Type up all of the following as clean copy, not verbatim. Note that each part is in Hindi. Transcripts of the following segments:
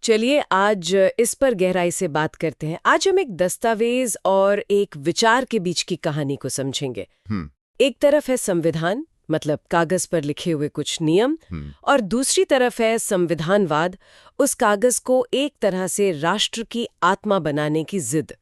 चलिए आज इस पर गहराई से बात करते हैं। आज हम एक दस्तावेज और एक विचार के बीच की कहानी को समझेंगे। एक तरफ है संविधान, मतलब कागज पर लिखे हुए कुछ नियम, और दूसरी तरफ है संविधानवाद, उस कागज को एक तरह से राष्ट्र की आत्मा बनाने की जिद।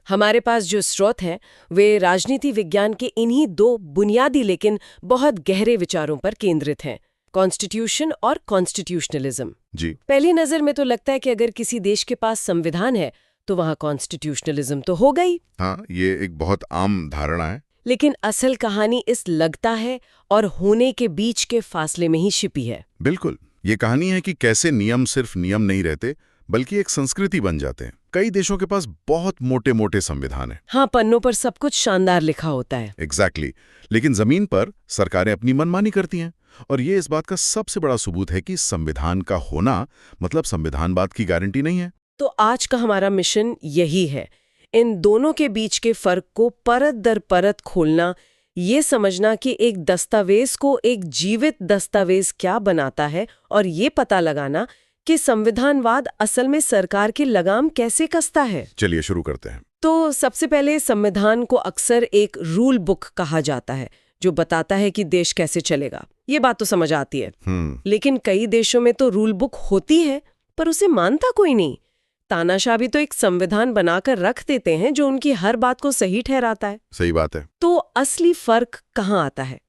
हमारे पास जो स्रोत हैं वे राजनीति विज्ञान के इन्हीं दो बुनियादी लेकिन बहुत गहरे विचारों पर केंद्रित हैं, कॉन्स्टिट्यूशन और कॉन्स्टिट्यूशनलिज्म। जी। पहली नजर में तो लगता है कि अगर किसी देश के पास संविधान है तो वहाँ कॉन्स्टिट्यूशनलिज्म तो होगा ही। हाँ, ये एक बहुत आम धारणा है। लेकिन असल कहानी इस लगता है और होने के बीच के फासले में ही छिपी है। बिल्कुल, ये कहानी है कि कैसे नियम सिर्फ नियम नहीं रहते बल्कि एक संस्कृति बन जाते हैं। कई देशों के पास बहुत मोटे मोटे संविधान हैं। हाँ, पन्नों पर सब कुछ शानदार लिखा होता है। एग्जैक्टली। लेकिन जमीन पर सरकारें अपनी मनमानी करती हैं, और ये इस बात का सबसे बड़ा सबूत है कि संविधान का होना मतलब संविधानवाद की गारंटी नहीं है। तो आज का हमारा मिशन यही है, इन दोनों के बीच के फर्क को परत दर परत खोलना, ये समझना कि एक दस्तावेज को एक जीवित दस्तावेज क्या बनाता है, और ये पता लगाना कि संविधानवाद असल में सरकार की लगाम कैसे कसता है। चलिए शुरू करते हैं। तो सबसे पहले संविधान को अक्सर एक रूल बुक कहा जाता है जो बताता है कि देश कैसे चलेगा। ये बात तो समझ आती है। लेकिन कई देशों में तो रूल बुक होती है पर उसे मानता कोई नहीं। तानाशाह भी तो एक संविधान बनाकर रख देते हैं जो उनकी हर बात को सही ठहराता है। सही बात है। तो असली फर्क कहाँ आता है?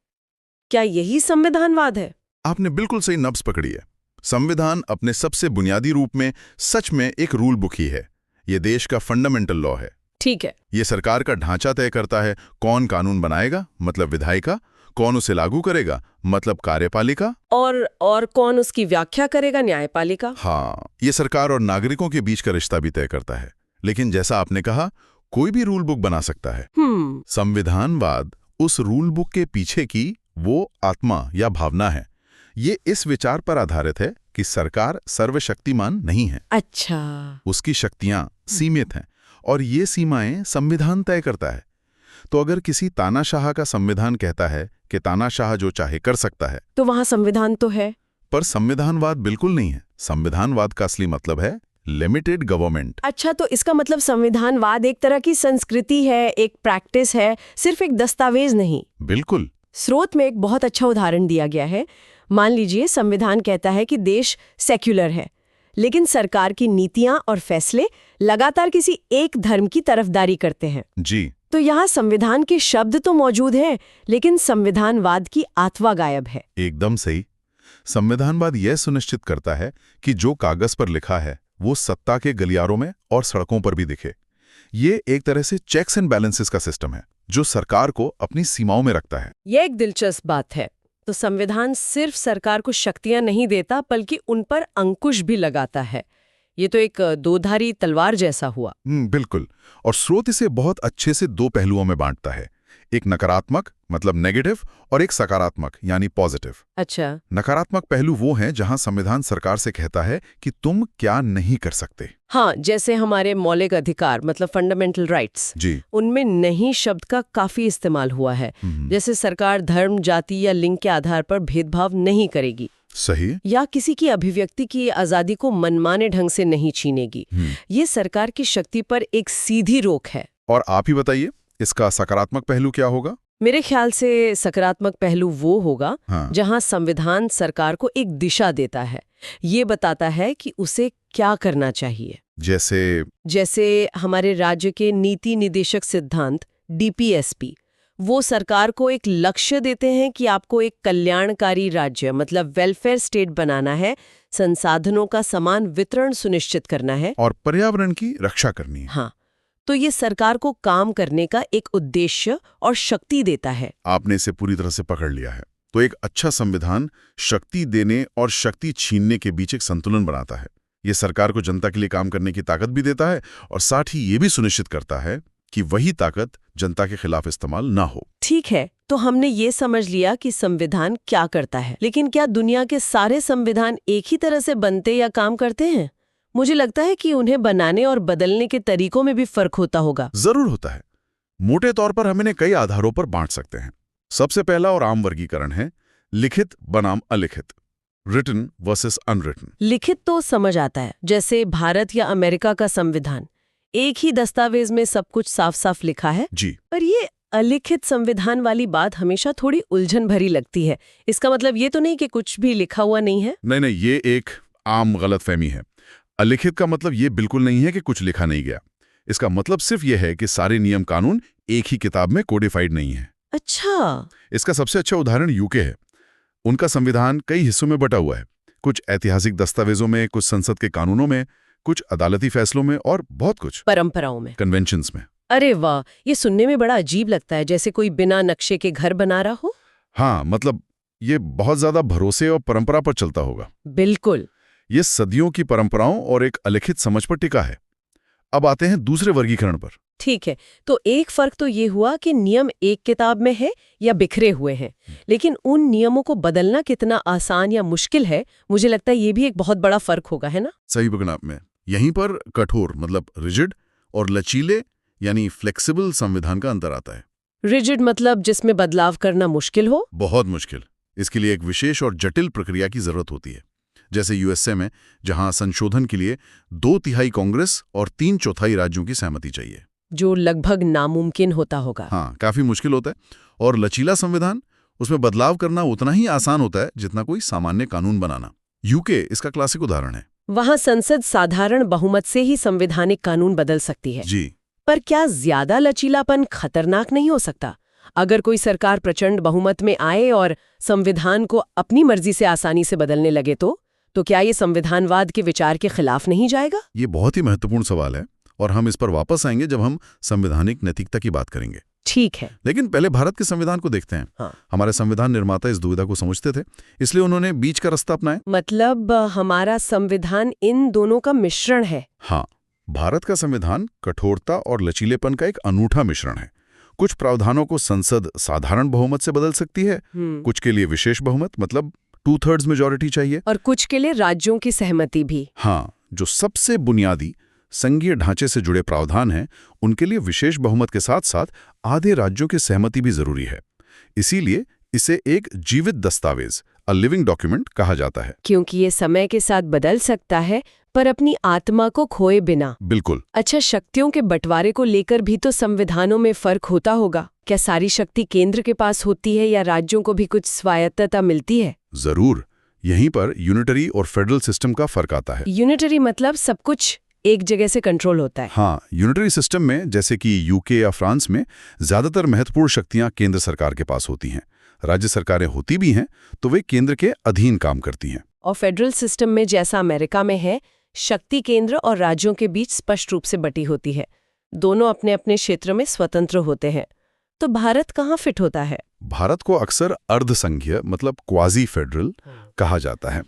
क्या यही संविधानवाद है? आपने बिल्कुल सही नब्ज पकड़ी है। संविधान अपने सबसे बुनियादी रूप में सच में एक रूल बुक ही है। ये देश का फंडामेंटल लॉ है। ठीक है। ये सरकार का ढांचा तय करता है, कौन कानून बनाएगा मतलब विधायिका, कौन उसे लागू करेगा मतलब कार्यपालिका, और कौन उसकी व्याख्या करेगा, न्यायपालिका। हाँ, ये सरकार और नागरिकों के बीच का रिश्ता भी तय करता है। लेकिन जैसा आपने कहा, कोई भी रूल बुक बना सकता है। संविधानवाद उस रूल बुक के पीछे की वो आत्मा या भावना है। ये इस विचार पर आधारित है कि सरकार सर्वशक्तिमान नहीं है। अच्छा। उसकी शक्तियां सीमित हैं और ये सीमाएं संविधान तय करता है। तो अगर किसी तानाशाह का संविधान कहता है कि तानाशाह जो चाहे कर सकता है, तो वहां संविधान तो है, पर संविधानवाद बिल्कुल नहीं है। संविधानवाद का असली मतलब है लिमिटेड गवर्नमेंट। अच्छा, तो इसका मतलब संविधानवाद एक तरह की संस्कृति है, एक प्रैक्टिस है, सिर्फ एक दस्तावेज नहीं। बिल्कुल। स्रोत में एक बहुत अच्छा उदाहरण दिया गया है। मान लीजिए संविधान कहता है कि देश सेक्युलर है, लेकिन सरकार की नीतियां और फैसले लगातार किसी एक धर्म की तरफदारी करते हैं। जी। तो यहाँ संविधान के शब्द तो मौजूद हैं, लेकिन संविधानवाद की आत्मा गायब है। एकदम सही। संविधानवाद यह सुनिश्चित करता है कि जो कागज पर लिखा है वो सत्ता के गलियारों में और सड़कों पर भी दिखे। ये एक तरह से चेक्स एंड बैलेंसेस का सिस्टम है जो सरकार को अपनी सीमाओं में रखता है। यह एक दिलचस्प बात है। तो संविधान सिर्फ सरकार को शक्तियां नहीं देता बल्कि उन पर अंकुश भी लगाता है। ये तो एक दोधारी तलवार जैसा हुआ। बिल्कुल। और स्रोत इसे बहुत अच्छे से दो पहलुओं में बांटता है, एक नकारात्मक मतलब नेगेटिव और एक सकारात्मक यानी पॉजिटिव। अच्छा। नकारात्मक पहलू वो हैं जहां संविधान सरकार से कहता है कि तुम क्या नहीं कर सकते। हाँ, जैसे हमारे मौलिक अधिकार मतलब फंडामेंटल राइट्स, जी। उनमें नहीं शब्द का काफी इस्तेमाल हुआ है। जैसे सरकार धर्म, जाति या लिंग के आधार पर भेदभाव नहीं करेगी। सही। या किसी की अभिव्यक्ति की आजादी को मनमाने ढंग से नहीं छीनेगी। ये सरकार की शक्ति पर एक सीधी रोक है। और आप ही बताइए, इसका सकारात्मक पहलू क्या होगा? मेरे ख्याल से सकारात्मक पहलू वो होगा जहां संविधान सरकार को एक दिशा देता है। ये बताता है कि उसे क्या करना चाहिए। जैसे हमारे राज्य के नीति निदेशक सिद्धांत DPSP, वो सरकार को एक लक्ष्य देते हैं कि आपको एक कल्याणकारी राज्य मतलब वेलफेयर स्टेट बनाना है, संसाधनों का समान वितरण सुनिश्चित करना है और पर्यावरण की रक्षा करनी है। हाँ, तो ये सरकार को काम करने का एक उद्देश्य और शक्ति देता है। आपने इसे पूरी तरह से पकड़ लिया है। तो एक अच्छा संविधान शक्ति देने और शक्ति छीनने के बीच एक संतुलन बनाता है। ये सरकार को जनता के लिए काम करने की ताकत भी देता है और साथ ही ये भी सुनिश्चित करता है कि वही ताकत जनता के खिलाफ इस्तेमाल ना हो। ठीक है, तो हमने ये समझ लिया कि संविधान क्या करता है, लेकिन क्या दुनिया के सारे संविधान एक ही तरह से बनते या काम करते हैं? मुझे लगता है कि उन्हें बनाने और बदलने के तरीकों में भी फर्क होता होगा। जरूर होता है। मोटे तौर पर हम इन्हें कई आधारों पर बांट सकते हैं। सबसे पहला और आम वर्गीकरण है लिखित बनाम अलिखित। Written versus unwritten. लिखित तो समझ आता है, जैसे भारत या अमेरिका का संविधान, एक ही दस्तावेज में सब कुछ साफ साफ लिखा है। जी। पर ये अलिखित संविधान वाली बात हमेशा थोड़ी उलझन भरी लगती है। इसका मतलब ये तो नहीं कि कुछ भी लिखा हुआ नहीं है? नहीं नहीं, ये एक आम गलतफहमी है। अलिखित का मतलब ये बिल्कुल नहीं है कि कुछ लिखा नहीं गया। इसका मतलब सिर्फ ये है कि सारे नियम कानून एक ही किताब में कोडिफाइड नहीं है। अच्छा। इसका सबसे अच्छा उदाहरण यूके है। उनका संविधान कई हिस्सों में बटा हुआ है, कुछ ऐतिहासिक दस्तावेजों में, कुछ संसद के कानूनों में, कुछ अदालती फैसलों में और बहुत कुछ परंपराओं में, कन्वेंशंस में। अरे वाह, ये सुनने में बड़ा अजीब लगता है, जैसे कोई बिना नक्शे के घर बना रहा हो। हाँ, मतलब ये बहुत ज्यादा भरोसे और परंपरा पर चलता होगा। बिल्कुल। ये सदियों की परंपराओं और एक अलिखित समझ पर टिका है। अब आते हैं दूसरे वर्गीकरण पर। ठीक है, तो एक फर्क तो ये हुआ कि नियम एक किताब में है या बिखरे हुए हैं, लेकिन उन नियमों को बदलना कितना आसान या मुश्किल है, मुझे लगता है ये भी एक बहुत बड़ा फर्क होगा, है ना? सही पकड़ा आपने। यहीं पर कठोर मतलब रिजिड और लचीले यानी फ्लेक्सिबल संविधान का अंतर आता है। रिजिड मतलब जिसमें बदलाव करना मुश्किल हो? बहुत मुश्किल। इसके लिए एक विशेष और जटिल प्रक्रिया की जरूरत होती है, जैसे यूएसए में, जहां संशोधन के लिए 2/3 कांग्रेस और 3/4 राज्यों की सहमति चाहिए, जो लगभग नामुमकिन होता होगा। हाँ, काफी मुश्किल होता है। और लचीला संविधान, उसमें बदलाव करना उतना ही आसान होता है जितना कोई सामान्य कानून बनाना। यूके इसका क्लासिक उदाहरण है। वहां संसद साधारण बहुमत से ही संवैधानिक कानून बदल सकती है। जी। पर क्या ज्यादा लचीलापन खतरनाक नहीं हो सकता? अगर कोई सरकार प्रचंड बहुमत में आए और संविधान को अपनी मर्जी से आसानी से बदलने लगे तो क्या ये संविधानवाद के विचार के खिलाफ नहीं जाएगा? ये बहुत ही महत्वपूर्ण सवाल है और हम इस पर वापस आएंगे जब हम संवैधानिक नैतिकता की बात करेंगे। ठीक है। लेकिन पहले भारत के संविधान को देखते हैं। हाँ। हमारे संविधान निर्माता इस दुविधा को समझते थे, इसलिए उन्होंने बीच का रास्ता अपनाया। मतलब हमारा संविधान इन दोनों का मिश्रण है। हाँ, भारत का संविधान कठोरता और लचीलेपन का एक अनूठा मिश्रण है। कुछ प्रावधानों को संसद साधारण बहुमत से बदल सकती है, कुछ के लिए विशेष बहुमत मतलब 2/3 मेजॉरिटी चाहिए, और कुछ के लिए राज्यों की सहमति भी। हाँ, जो सबसे बुनियादी संघीय ढांचे से जुड़े प्रावधान हैं, उनके लिए विशेष बहुमत के साथ साथ आधे राज्यों की सहमति भी जरूरी है। इसीलिए इसे एक जीवित दस्तावेज, अ लिविंग डॉक्यूमेंट कहा जाता है। क्योंकि ये समय के साथ बदल सकता है, पर अपनी आत्मा को खोए बिना। बिल्कुल। अच्छा, शक्तियों के बंटवारे को लेकर भी तो संविधानों में फर्क होता होगा। क्या सारी शक्ति केंद्र के पास होती है या राज्यों को भी कुछ स्वायत्तता मिलती है? जरूर। यहीं पर यूनिटरी और फेडरल सिस्टम का फर्क आता है। यूनिटरी मतलब सब कुछ एक जगह से कंट्रोल होता है। हाँ, यूनिटरी सिस्टम में, जैसे कि यूके या फ्रांस में, ज्यादातर महत्वपूर्ण शक्तियां केंद्र सरकार के पास होती हैं। राज्य सरकारें होती भी हैं तो वे केंद्र के अधीन काम करती हैं। और फेडरल सिस्टम में, जैसा अमेरिका में है, शक्ति केंद्र और राज्यों के बीच स्पष्ट रूप से बटी होती है। दोनों अपने अपने क्षेत्र में स्वतंत्र होते हैं। तो भारत कहाँ फिट होता है? भारत को अक्सर अर्धसंघीय मतलब क्वाजी फेडरल कहा जाता है।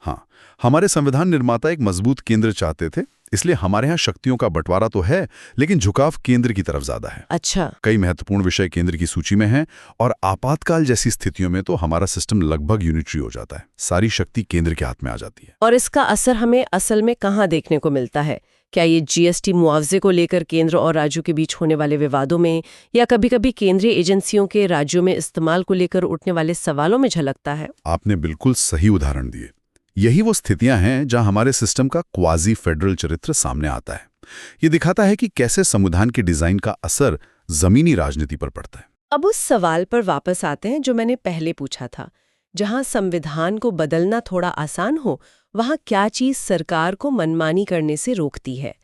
हाँ, हमारे संविधान निर्माता एक मजबूत केंद्र चाहते थे, इसलिए हमारे यहाँ शक्तियों का बंटवारा तो है, लेकिन झुकाव केंद्र की तरफ ज्यादा है। अच्छा। कई महत्वपूर्ण विषय केंद्र की सूची में हैं और आपातकाल जैसी स्थितियों में तो हमारा सिस्टम लगभग यूनिटरी हो जाता है। सारी शक्ति केंद्र के हाथ में आ जाती है। और इसका असर हमें असल में कहाँ देखने को मिलता है? क्या ये जीएसटी मुआवजे को लेकर केंद्र और राज्यों के बीच होने वाले विवादों में, या कभी-कभी केंद्रीय एजेंसियों के राज्यों में इस्तेमाल को लेकर उठने वाले सवालों में झलकता है? आपने बिल्कुल सही उदाहरण दिए। यही वो स्थितियां हैं जहां हमारे सिस्टम का क्वाजी फेडरल चरित्र सामने आता है। ये दिखाता है कि कैसे संविधान के डिजाइन का असर जमीनी राजनीति पर पड़ता है। अब उस सवाल पर वापस आते हैं जो मैंने पहले पूछा था। जहां संविधान को बदलना थोड़ा आसान हो, वहां क्या चीज सरकार को मनमानी करने से रोकती है?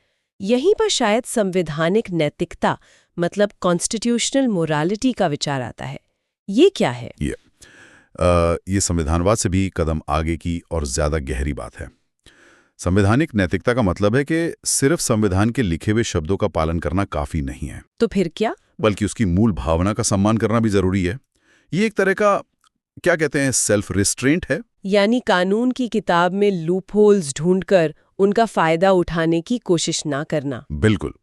यहीं पर शायद संवैधानिक नैतिकता मतलब कॉन्स्टिट्यूशनल मोरालिटी का विचार आता है। ये क्या है? ये संविधानवाद से भी कदम आगे की और ज्यादा गहरी बात है। संवैधानिक नैतिकता का मतलब है कि सिर्फ संविधान के लिखे हुए शब्दों का पालन करना काफी नहीं है। तो फिर क्या? बल्कि उसकी मूल भावना का सम्मान करना भी जरूरी है। ये एक तरह का, क्या कहते हैं, सेल्फ रिस्ट्रेंट है। यानी कानून की किताब में लूपहोल्स ढूंढकर उनका फायदा उठाने की कोशिश ना करना। बिल्कुल।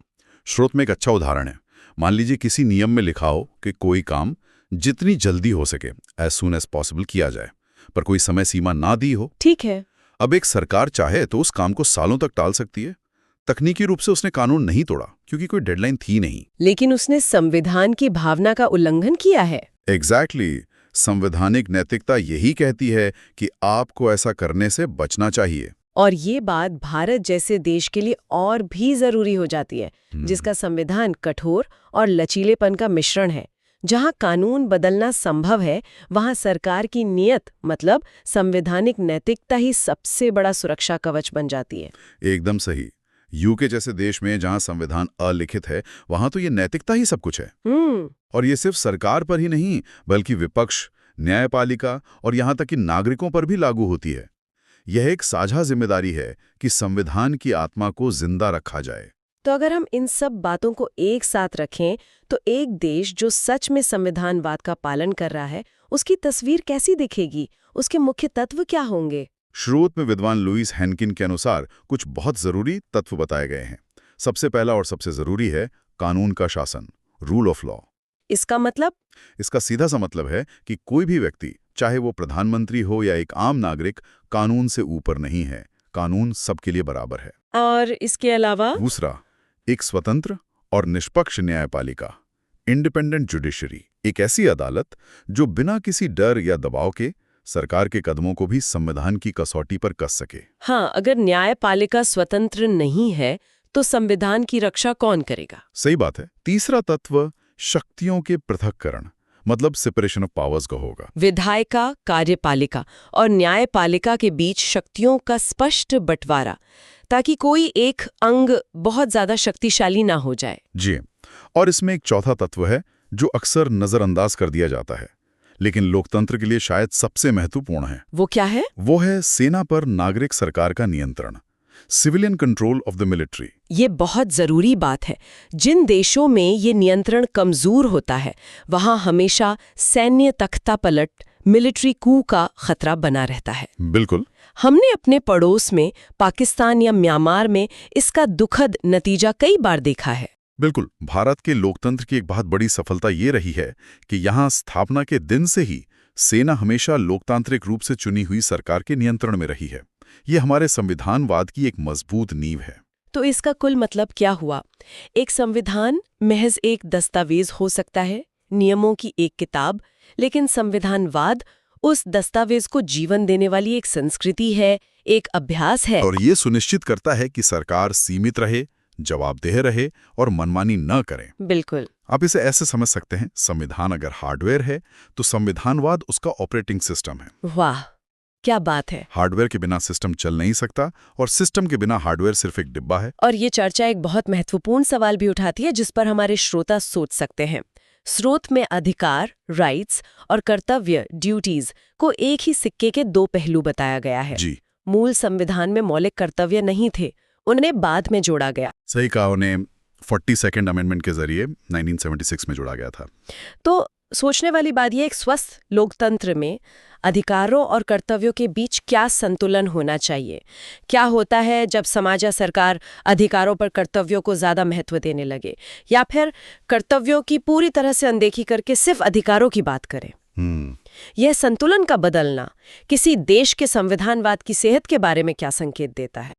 स्रोत में एक अच्छा उदाहरण है। मान लीजिए किसी नियम में लिखा हो कि कोई काम जितनी जल्दी हो सके, as soon as possible, किया जाए, पर कोई समय सीमा ना दी हो। ठीक है। अब एक सरकार चाहे तो उस काम को सालों तक टाल सकती है। तकनीकी रूप से उसने कानून नहीं तोड़ा क्योंकि कोई डेडलाइन थी नहीं, लेकिन उसने संविधान की भावना का उल्लंघन किया है। एग्जैक्टली। संवैधानिक नैतिकता यही कहती है कि आपको ऐसा करने से बचना चाहिए। और ये बात भारत जैसे देश के लिए और भी जरूरी हो जाती है, जिसका संविधान कठोर और लचीलेपन का मिश्रण है। जहां कानून बदलना संभव है, वहां सरकार की नीयत मतलब संवैधानिक नैतिकता ही सबसे बड़ा सुरक्षा कवच बन जाती है। एकदम सही। यूके जैसे देश में जहां संविधान अलिखित है, वहां तो ये नैतिकता ही सब कुछ है। और ये सिर्फ सरकार पर ही नहीं, बल्कि विपक्ष, न्यायपालिका और यहां तक कि नागरिकों पर भी लागू होती है। यह एक साझा जिम्मेदारी है कि संविधान की आत्मा को जिंदा रखा जाए। तो अगर हम इन सब बातों को एक साथ रखें, तो एक देश जो सच में संविधानवाद का पालन कर रहा है, उसकी तस्वीर कैसी दिखेगी? उसके मुख्य तत्व क्या होंगे? स्रोत में विद्वान लुईस हेनकिन के अनुसार कुछ बहुत जरूरी तत्व बताए गए हैं। सबसे पहला और सबसे जरूरी है कानून का शासन, रूल ऑफ लॉ। इसका मतलब? इसका सीधा सा मतलब है कि कोई भी व्यक्ति, चाहे वो प्रधानमंत्री हो या एक आम नागरिक, कानून से ऊपर नहीं है। कानून सबके लिए बराबर है। और इसके अलावा? दूसरा, एक स्वतंत्र और निष्पक्ष न्यायपालिका, इंडिपेंडेंट जुडिशरी, एक ऐसी अदालत जो बिना किसी डर या दबाव के सरकार के कदमों को भी संविधान की कसौटी पर कस सके। हाँ, अगर न्यायपालिका स्वतंत्र नहीं है, तो संविधान की रक्षा कौन करेगा? सही बात है। तीसरा तत्व शक्तियों के पृथक्करण, मतलब सेपरेशन ऑफ पावर्स का होगा। विधायिका, कार्यपालिका और न्यायपालिका के बीच शक्तियों का स्पष्ट बंटवारा, ताकि कोई एक अंग बहुत ज्यादा शक्तिशाली ना हो जाए। जी। और इसमें एक चौथा तत्व है जो अक्सर नजरअंदाज कर दिया जाता है, लेकिन लोकतंत्र के लिए शायद सबसे महत्वपूर्ण है। वो क्या है? वो है सेना पर नागरिक सरकार का नियंत्रण, civilian control of the military. ये बहुत जरूरी बात है। जिन देशों में ये नियंत्रण कमजोर होता है, वहां हमेशा सैन्य तख्तापलट, मिलिट्री कू का खतरा बना रहता है। बिल्कुल। हमने अपने पड़ोस में पाकिस्तान या म्यांमार में इसका दुखद नतीजा कई बार देखा है। बिल्कुल। भारत के लोकतंत्र की एक बहुत बड़ी सफलता ये रही है कि यहाँ स्थापना के दिन से ही सेना हमेशा लोकतांत्रिक रूप से चुनी हुई सरकार के नियंत्रण में रही है। ये हमारे संविधानवाद की एक मजबूत नींव है। तो इसका कुल मतलब क्या हुआ? एक संविधान महज एक दस्तावेज हो सकता है, नियमों की एक किताब, लेकिन संविधानवाद उस दस्तावेज को जीवन देने वाली एक संस्कृति है, एक अभ्यास है। और ये सुनिश्चित करता है कि सरकार सीमित रहे, जवाबदेह रहे और मनमानी न करे। बिल्कुल। आप इसे ऐसे समझ सकते हैं, संविधान अगर हार्डवेयर है तो संविधानवाद उसका ऑपरेटिंग सिस्टम है। वाह, क्या बात है। हार्डवेयर के बिना सिस्टम चल नहीं सकता और सिस्टम के बिना हार्डवेयर सिर्फ एक डिब्बा है। और ये चर्चा एक बहुत महत्वपूर्ण सवाल भी उठाती है, जिस पर हमारे श्रोता सोच सकते हैं। स्रोत में अधिकार, राइट्स और कर्तव्य, ड्यूटीज को एक ही सिक्के के दो पहलू बताया गया है। जी। मूल संविधान में मौलिक कर्तव्य नहीं थे, उन्हें बाद में जोड़ा गया। सही कहा, उन्हें 42nd अमेंडमेंट के जरिए 1976 में जोड़ा गया था। तो सोचने वाली बात यह, एक स्वस्थ लोकतंत्र में अधिकारों और कर्तव्यों के बीच क्या संतुलन होना चाहिए? क्या होता है जब समाज या सरकार अधिकारों पर कर्तव्यों को ज्यादा महत्व देने लगे, या फिर कर्तव्यों की पूरी तरह से अनदेखी करके सिर्फ अधिकारों की बात करें? यह संतुलन का बदलना किसी देश के संविधानवाद की सेहत के बारे में क्या संकेत देता है?